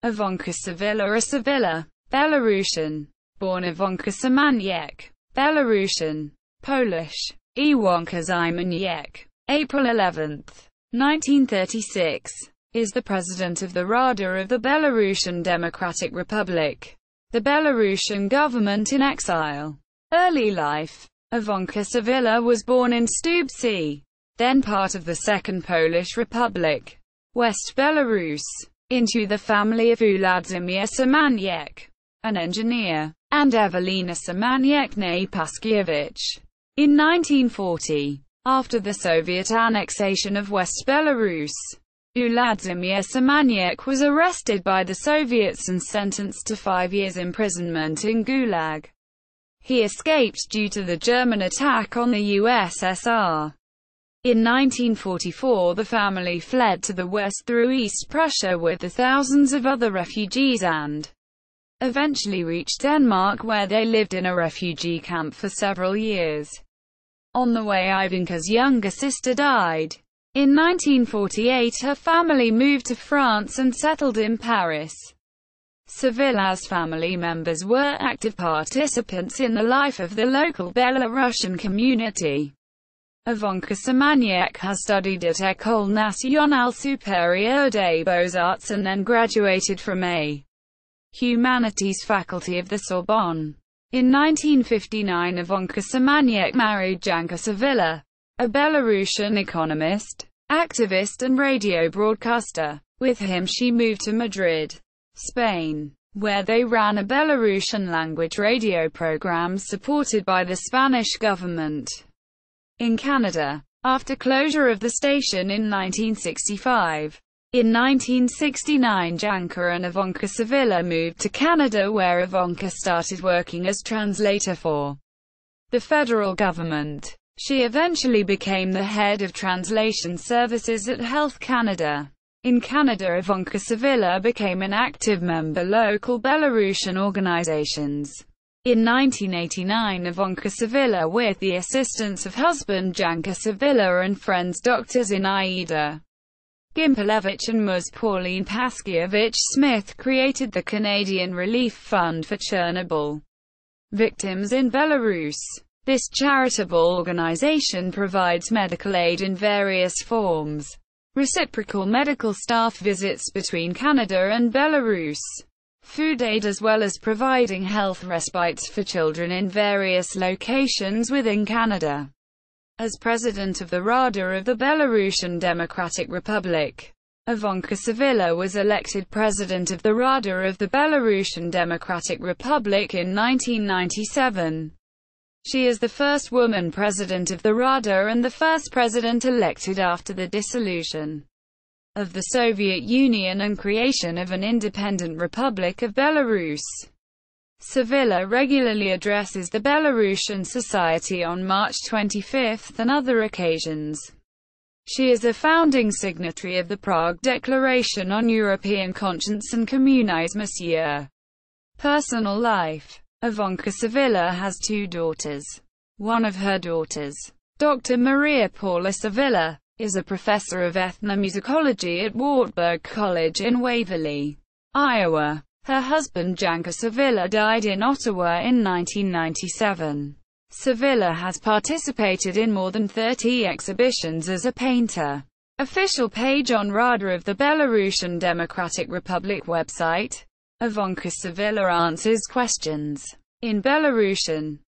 Ivonka Survilla or Survilla, Belarusian. Born Ivonka Šymaniec, Belarusian. Polish. Iwonka Szymaniec. April 11, 1936. Is the President of the Rada of the Belarusian Democratic Republic. The Belarusian government in exile. Early life. Ivonka Survilla was born in Stubci, then part of the Second Polish Republic, West Belarus, into the family of Władimir Szymaniec, an engineer, and Ewelina Szymaniec née Paskiewicz. In 1940, after the Soviet annexation of West Belarus, Władimir Szymaniec was arrested by the Soviets and sentenced to 5 years imprisonment in Gulag. He escaped due to the German attack on the USSR. In 1944 the family fled to the west through East Prussia with the thousands of other refugees and eventually reached Denmark, where they lived in a refugee camp for several years. On the way, Ivonka's younger sister died. In 1948 her family moved to France and settled in Paris. Survilla's family members were active participants in the life of the local Belarusian community. Ivonka Šymaniec has studied at École Nationale Supérieure des Beaux-Arts and then graduated from a humanities faculty of the Sorbonne. In 1959 Ivonka Šymaniec married Ivonka Survilla, a Belarusian economist, activist and radio broadcaster. With him she moved to Madrid, Spain, where they ran a Belarusian-language radio program supported by the Spanish government. In Canada, after closure of the station in 1965. In 1969 Ivonka and Ivonka Survilla moved to Canada, where Ivonka started working as translator for the federal government. She eventually became the head of translation services at Health Canada. In Canada, Ivonka Survilla became an active member of local Belarusian organizations. In 1989 Ivonka Survilla, with the assistance of husband Ivonka Survilla and friends Drs. Inaida Gimpelevich and Ms. Pauline Paskiewicz Smith, created the Canadian Relief Fund for Chernobyl victims in Belarus. This charitable organization provides medical aid in various forms, reciprocal medical staff visits between Canada and Belarus, food aid, as well as providing health respites for children in various locations within Canada. As President of the Rada of the Belarusian Democratic Republic, Ivonka Survilla was elected President of the Rada of the Belarusian Democratic Republic in 1997. She is the first woman president of the Rada and the first president elected after the dissolution of the Soviet Union and creation of an independent Republic of Belarus. Survilla regularly addresses the Belarusian society on March 25 and other occasions. She is a founding signatory of the Prague Declaration on European Conscience and Communism. Personal life. Ivonka Survilla has 2 daughters. One of her daughters, Dr. Maria Paula Survilla, is a professor of ethnomusicology at Wartburg College in Waverly, Iowa. Her husband Ivonka Survilla died in Ottawa in 1997. Survilla has participated in more than 30 exhibitions as a painter. Official page on Rada of the Belarusian Democratic Republic website. Ivonka Survilla answers questions in Belarusian.